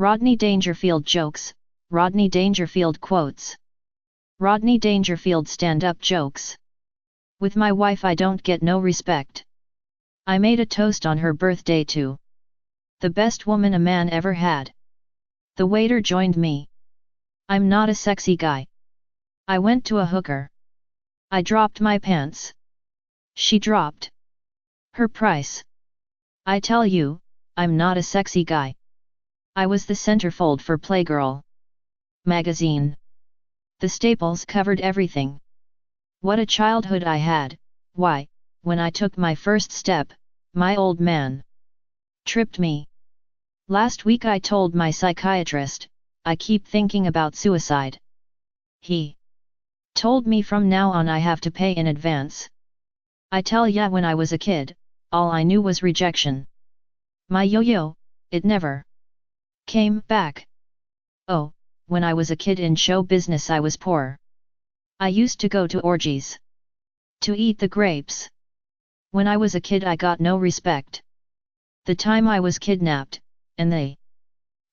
Rodney Dangerfield jokes, Rodney Dangerfield quotes. Rodney Dangerfield stand-up jokes. With my wife I don't get no respect. I made a toast on her birthday to the best woman a man ever had. The waiter joined me. I'm not a sexy guy. I went to a hooker. I dropped my pants. She dropped her price. I tell you, I'm not a sexy guy. I was the centerfold for Playgirl magazine. The staples covered everything. What a childhood I had. Why, when I took my first step, my old man tripped me. Last week I told my psychiatrist, I keep thinking about suicide. He told me from now on I have to pay in advance. I tell ya, when I was a kid, all I knew was rejection. My yo-yo, it never came back. Oh, when I was a kid in show business I was poor. I used to go to orgies to eat the grapes. When I was a kid I got no respect. The time I was kidnapped, and the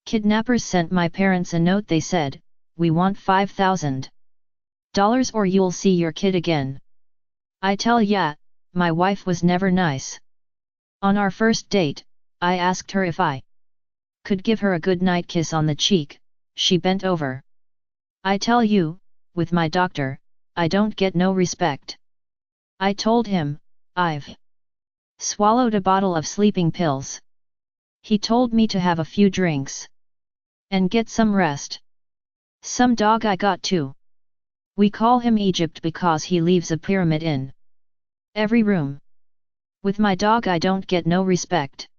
kidnappers sent my parents a note. They said, we want $5,000 or you'll see your kid again. I tell ya, my wife was never nice. On our first date, I asked her if I could give her a good night kiss on the cheek. She bent over. I tell you, with my doctor, I don't get no respect. I told him, I've swallowed a bottle of sleeping pills. He told me to have a few drinks and get some rest. Some dog I got too. We call him Egypt because he leaves a pyramid in every room. With my dog I don't get no respect.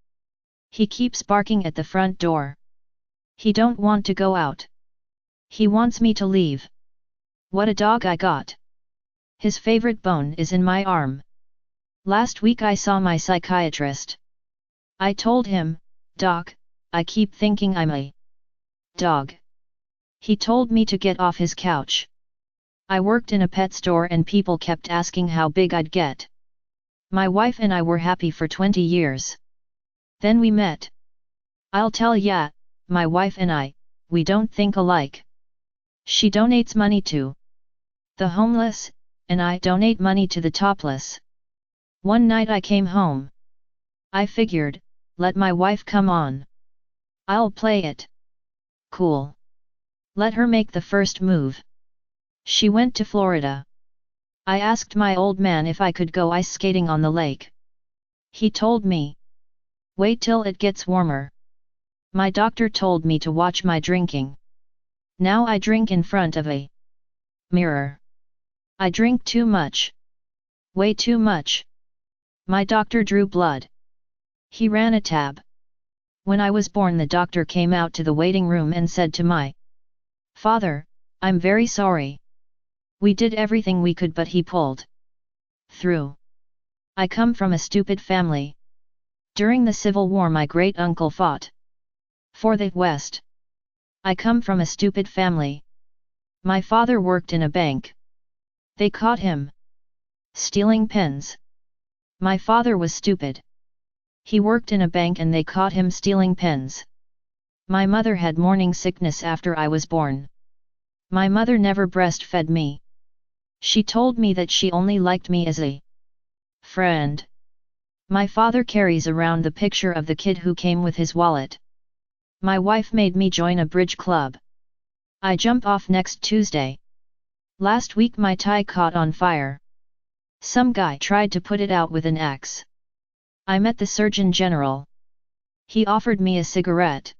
He keeps barking at the front door. He don't want to go out. He wants me to leave. What a dog I got. His favorite bone is in my arm. Last week I saw my psychiatrist. I told him, Doc, I keep thinking I'm a dog. He told me to get off his couch. I worked in a pet store and people kept asking how big I'd get. My wife and I were happy for 20 years. Then we met. I'll tell ya, my wife and I, we don't think alike. She donates money to the homeless, and I donate money to the topless. One night I came home. I figured, let my wife come on. I'll play it cool. Let her make the first move. She went to Florida. I asked my old man if I could go ice skating on the lake. He told me, wait till it gets warmer. My doctor told me to watch my drinking. Now I drink in front of a mirror. I drink too much. Way too much. My doctor drew blood. He ran a tab. When I was born the doctor came out to the waiting room and said to my father, I'm very sorry. We did everything we could but he pulled through. I come from a stupid family. During the Civil War my great-uncle fought for the West. I come from a stupid family. My father worked in a bank. They caught him stealing pens. My father was stupid. He worked in a bank and they caught him stealing pens. My mother had morning sickness after I was born. My mother never breastfed me. She told me that she only liked me as a friend. My father carries around the picture of the kid who came with his wallet. My wife made me join a bridge club. I jump off next Tuesday. Last week my tie caught on fire. Some guy tried to put it out with an axe. I met the Surgeon General. He offered me a cigarette.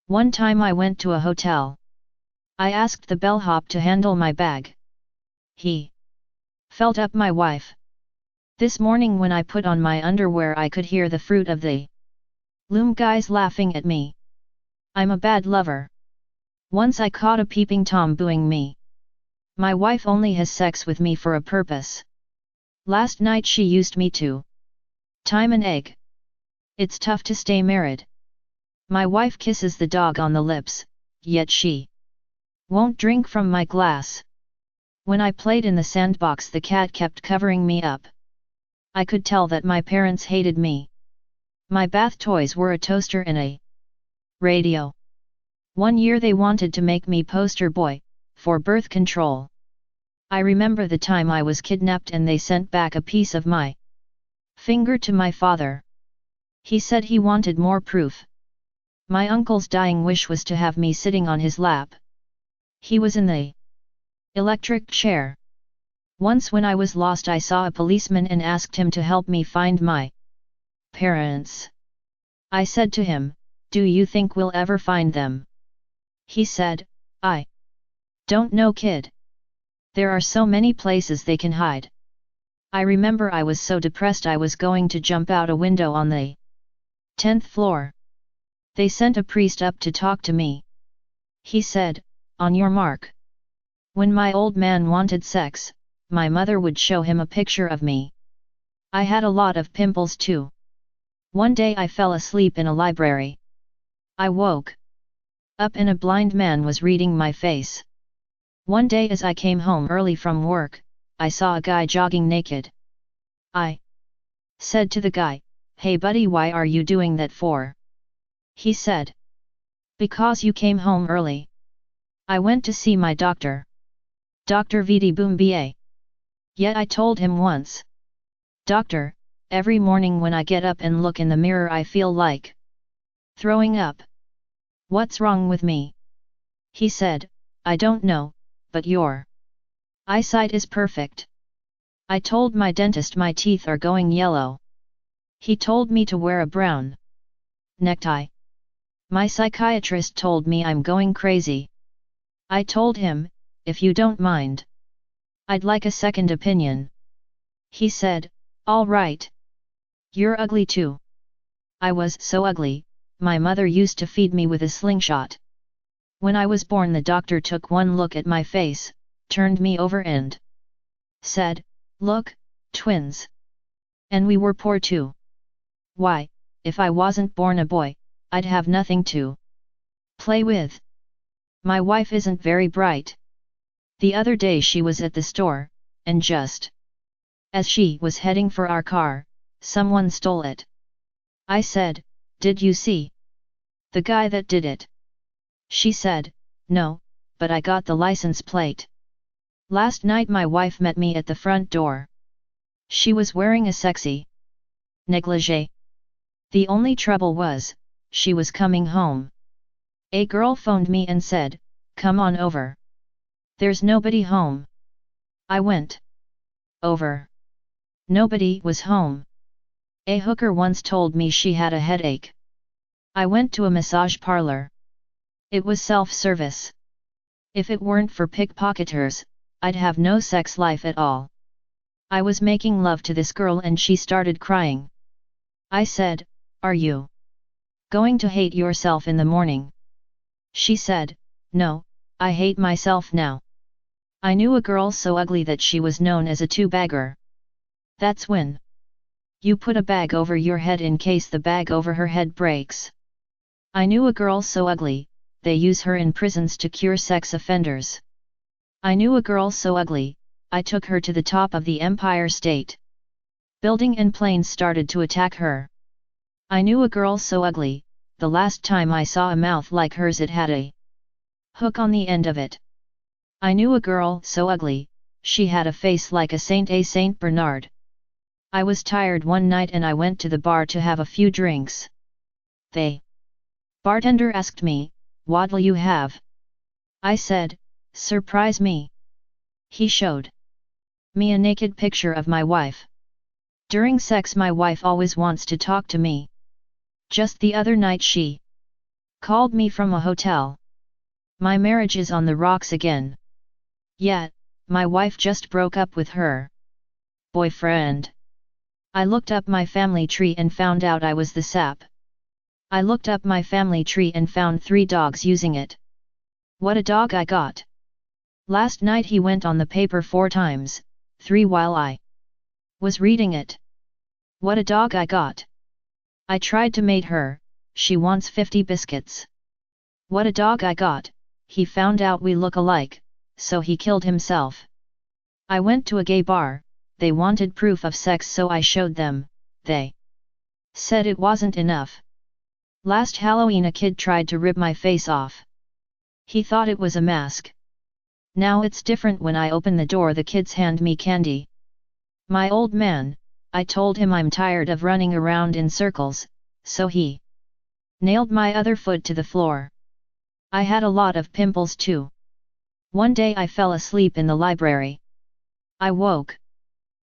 One time I went to a hotel. I asked the bellhop to handle my bag. He felt up my wife. This morning when I put on my underwear I could hear the fruit of the loom guys laughing at me. I'm a bad lover. Once I caught a peeping Tom booing me. My wife only has sex with me for a purpose. Last night she used me to time an egg. It's tough to stay married. My wife kisses the dog on the lips, yet she won't drink from my glass. When I played in the sandbox the cat kept covering me up. I could tell that my parents hated me. My bath toys were a toaster and a radio. 1 year they wanted to make me poster boy, for birth control. I remember the time I was kidnapped and they sent back a piece of my finger to my father. He said he wanted more proof. My uncle's dying wish was to have me sitting on his lap. He was in the electric chair. Once when I was lost I saw a policeman and asked him to help me find my parents. I said to him, "Do you think we'll ever find them?" He said, "I don't know, kid. There are so many places they can hide." I remember I was so depressed I was going to jump out a window on the 10th floor. They sent a priest up to talk to me. He said, "On your mark." When my old man wanted sex, my mother would show him a picture of me. I had a lot of pimples too. One day I fell asleep in a library. I woke up and a blind man was reading my face. One day as I came home early from work, I saw a guy jogging naked. I said to the guy, "Hey buddy, why are you doing that for?" He said, "Because you came home early." I went to see my doctor. Dr. Vidi Boomba. Yet I told him once, "Doctor, every morning when I get up and look in the mirror I feel like throwing up. What's wrong with me?" He said, "I don't know, but your eyesight is perfect." I told my dentist my teeth are going yellow. He told me to wear a brown necktie. My psychiatrist told me I'm going crazy. I told him, "If you don't mind, I'd like a second opinion." He said, "All right. You're ugly too." I was so ugly, my mother used to feed me with a slingshot. When I was born the doctor took one look at my face, turned me over and said, "Look, twins. And we were poor too. Why, if I wasn't born a boy, I'd have nothing to play with. My wife isn't very bright." The other day she was at the store, and just as she was heading for our car, someone stole it. I said, "Did you see the guy that did it?" She said, "No, but I got the license plate. Last night my wife met me at the front door. She was wearing a sexy negligee. The only trouble was, she was coming home. A girl phoned me and said, 'Come on over. There's nobody home.' I went over. Nobody was home. A hooker once told me she had a headache. I went to a massage parlor. It was self-service. If it weren't for pickpocketers, I'd have no sex life at all. I was making love to this girl and she started crying. I said, 'Are you going to hate yourself in the morning?' She said, 'No, I hate myself now.' I knew a girl so ugly that she was known as a two-bagger. That's when you put a bag over your head in case the bag over her head breaks. I knew a girl so ugly, they use her in prisons to cure sex offenders. I knew a girl so ugly, I took her to the top of the Empire State Building and planes started to attack her. I knew a girl so ugly, the last time I saw a mouth like hers it had a hook on the end of it. I knew a girl so ugly, she had a face like a Saint Bernard. I was tired one night and I went to the bar to have a few drinks. The bartender asked me, "What'll you have?" I said, "Surprise me." He showed me a naked picture of my wife. During sex my wife always wants to talk to me. Just the other night she called me from a hotel. My marriage is on the rocks again. Yet, my wife just broke up with her boyfriend. I looked up my family tree and found out I was the sap. I looked up my family tree and found 3 dogs using it. What a dog I got! Last night he went on the paper 4 times, 3 while I was reading it. What a dog I got! I tried to mate her, she wants 50 biscuits. What a dog I got, he found out we look alike, so he killed himself. I went to a gay bar, they wanted proof of sex so I showed them, they said it wasn't enough. Last Halloween a kid tried to rip my face off. He thought it was a mask. Now it's different. When I open the door, the kids hand me candy. My old man, I told him I'm tired of running around in circles, so he nailed my other foot to the floor. I had a lot of pimples too. One day I fell asleep in the library. I woke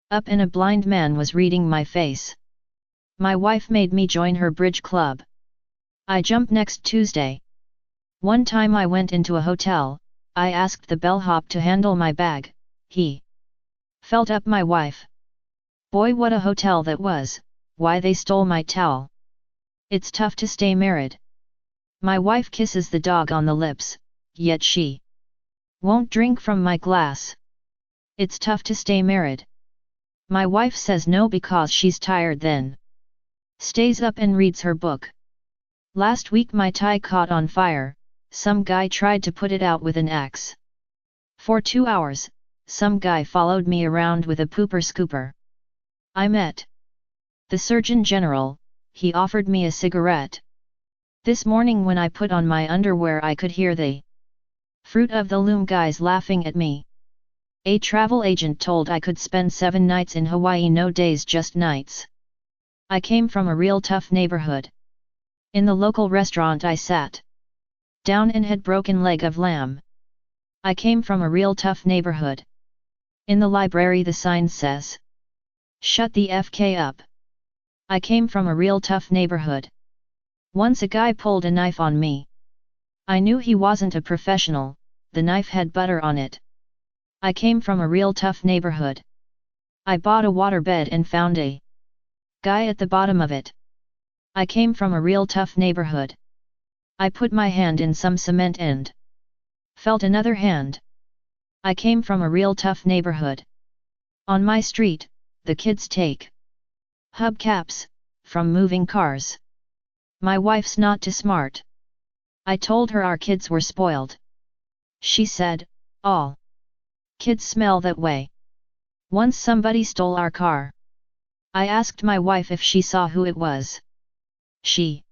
up and a blind man was reading my face. My wife made me join her bridge club. I jumped next Tuesday. One time I went into a hotel, I asked the bellhop to handle my bag, he felt up my wife. Boy, what a hotel that was, why they stole my towel. It's tough to stay married. My wife kisses the dog on the lips, yet she won't drink from my glass. It's tough to stay married. My wife says no because she's tired, then stays up and reads her book. Last week my tie caught on fire, some guy tried to put it out with an axe. For 2 hours, some guy followed me around with a pooper scooper. I met the Surgeon General, he offered me a cigarette. This morning when I put on my underwear I could hear the fruit of the loom guys laughing at me. A travel agent told I could spend 7 nights in Hawaii, no days, just nights. I came from a real tough neighborhood. In the local restaurant I sat down and had broken leg of lamb. I came from a real tough neighborhood. In the library the sign says, "Shut the FK up." I came from a real tough neighborhood. Once a guy pulled a knife on me. I knew he wasn't a professional, the knife had butter on it. I came from a real tough neighborhood. I bought a waterbed and found a guy at the bottom of it. I came from a real tough neighborhood. I put my hand in some cement and felt another hand. I came from a real tough neighborhood. On my street, the kids take hubcaps from moving cars. My wife's not too smart. I told her our kids were spoiled. She said, "All kids smell that way." Once somebody stole our car. I asked my wife if she saw who it was. She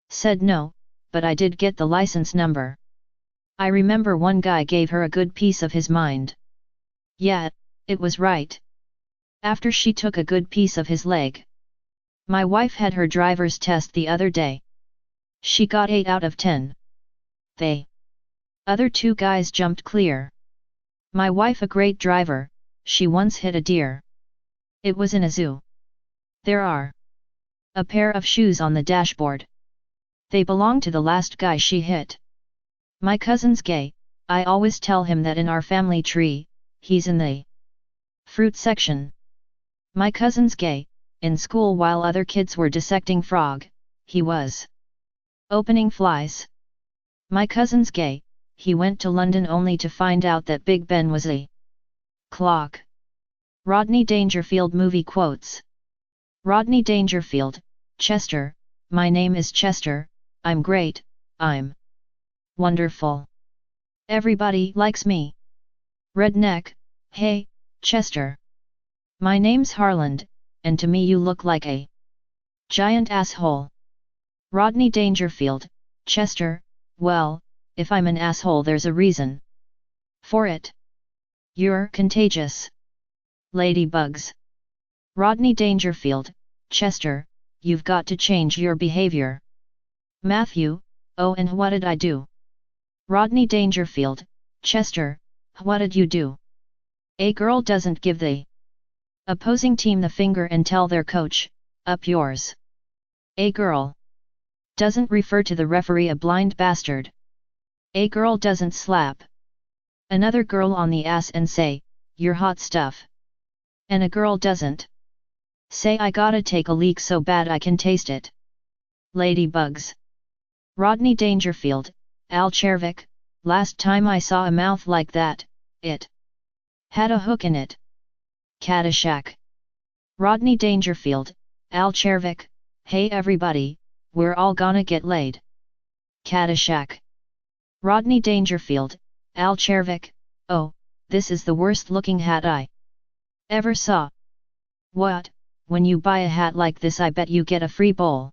said no, but I did get the license number. I remember one guy gave her a good piece of his mind. Yeah, it was right. After she took a good piece of his leg. My wife had her driver's test the other day. She got 8 out of 10. The other 2 guys jumped clear. My wife, a great driver, she once hit a deer. It was in a zoo. There are a pair of shoes on the dashboard. They belong to the last guy she hit. My cousin's gay, I always tell him that in our family tree, he's in the fruit section. My cousin's gay, in school while other kids were dissecting frog, he was opening flies. My cousin's gay, he went to London only to find out that Big Ben was a clock. Rodney Dangerfield movie quotes. Rodney Dangerfield, Chester, my name is Chester, I'm great, I'm wonderful. Everybody likes me. Redneck, hey, Chester. My name's Harland, and to me you look like a giant asshole. Rodney Dangerfield, Chester, well, if I'm an asshole there's a reason for it. You're contagious. Ladybugs. Rodney Dangerfield, Chester, you've got to change your behavior. Matthew, oh, and what did I do? Rodney Dangerfield, Chester, what did you do? A girl doesn't give the opposing team the finger and tell their coach, up yours. A girl doesn't refer to the referee a blind bastard. A girl doesn't slap another girl on the ass and say, you're hot stuff. And a girl doesn't say I gotta take a leak so bad I can taste it. Ladybugs. Rodney Dangerfield, Al Chervik, last time I saw a mouth like that, it had a hook in it. Caddyshack. Rodney Dangerfield, Al Chervik, hey everybody, we're all gonna get laid. Caddyshack. Rodney Dangerfield, Al Chervik, oh, this is the worst looking hat I ever saw. What, when you buy a hat like this I bet you get a free bowl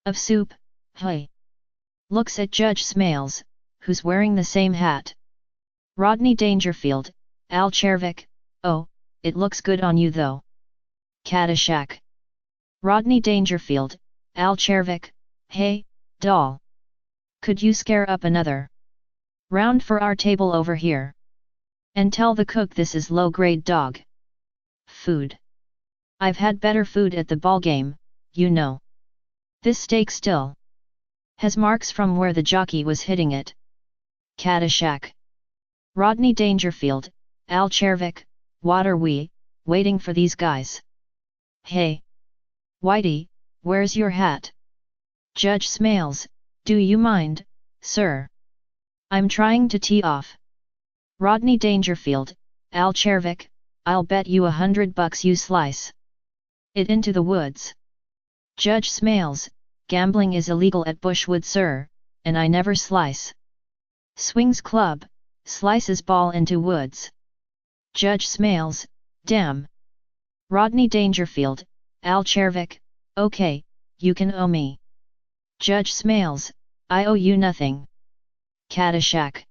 of soup, hey. Looks at Judge Smales, who's wearing the same hat? Rodney Dangerfield, Al Chervik, oh, it looks good on you though. Caddyshack. Rodney Dangerfield, Al Chervik, hey, doll. Could you scare up another round for our table over here? And tell the cook this is low-grade dog food. I've had better food at the ballgame, you know. This steak still has marks from where the jockey was hitting it. Caddyshack. Rodney Dangerfield, Al Chervik, what are we waiting for these guys? Hey! Whitey, where's your hat? Judge Smales, do you mind, sir? I'm trying to tee off. Rodney Dangerfield, Al Chervik, I'll bet you $100 you slice it into the woods. Judge Smales, gambling is illegal at Bushwood, sir, and I never slice. Swings Club, slices ball into woods. Judge Smales, damn. Rodney Dangerfield, Al Chervik, okay, you can owe me. Judge Smales, I owe you nothing. Caddyshack.